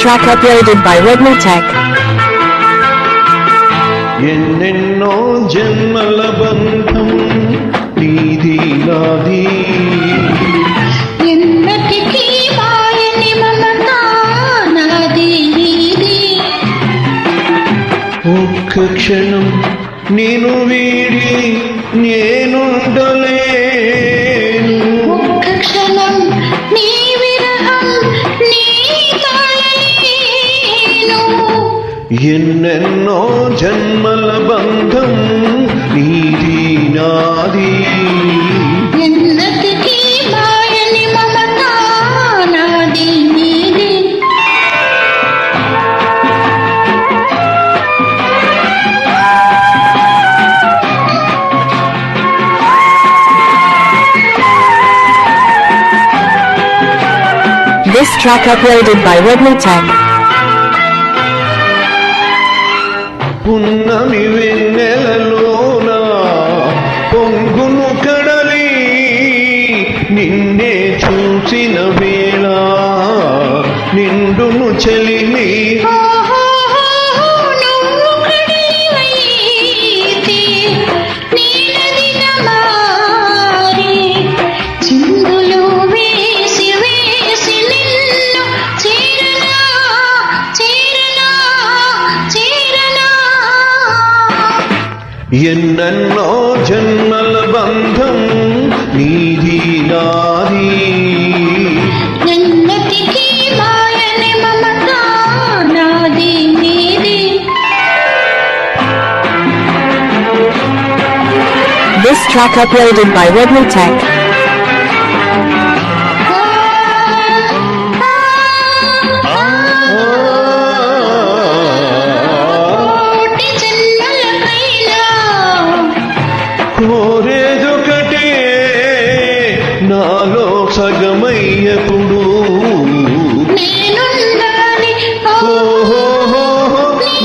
track uploaded by Redmi Tech. ఎన్నెన్నో జన్మల బంధం నీది నాది, ఎన్నటికీ మాయని మమత నాది నీది. ఒక్క క్షణం నేను వీడి నేనుండలేను, ఒక్క క్షణం నీ విరహం నీ తాళలేను. ఎన్నెన్నో జన్మల బంధం నీది నాది, ఎన్నటికీ మాయని మమత నాది నీది. This track uploaded by Redmi Tech. పున్నమి వెన్నెలలోన పొంగును కడలి నిన్నే చూసిన వేళ నిండును చెలిని. నువ్వు కడివైతే నీలదిన మారి చిందులు వేసి వేసి నిన్ను చేరనా చేరనా చేరనా. ఎన్నెన్నో జన్మల బంధం నీది నాది, ఎన్నటికీ మాయని మమత నాది నీది. This track uploaded by Redmi Tech. కోటి జన్మలకైనా కోరేదొకటే నాలో సగమయ్యప్పుడు, నేనుండాలి ఓహో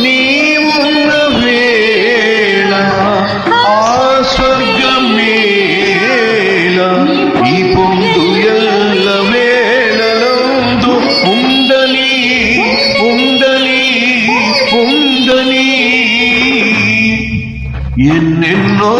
నీవున్న వేళ ఆ స్వర్గమేళ ఈ పొందు ఎల్ల వేళలందు ఉందని ఉందని ఉందని. ఎన్నెన్నో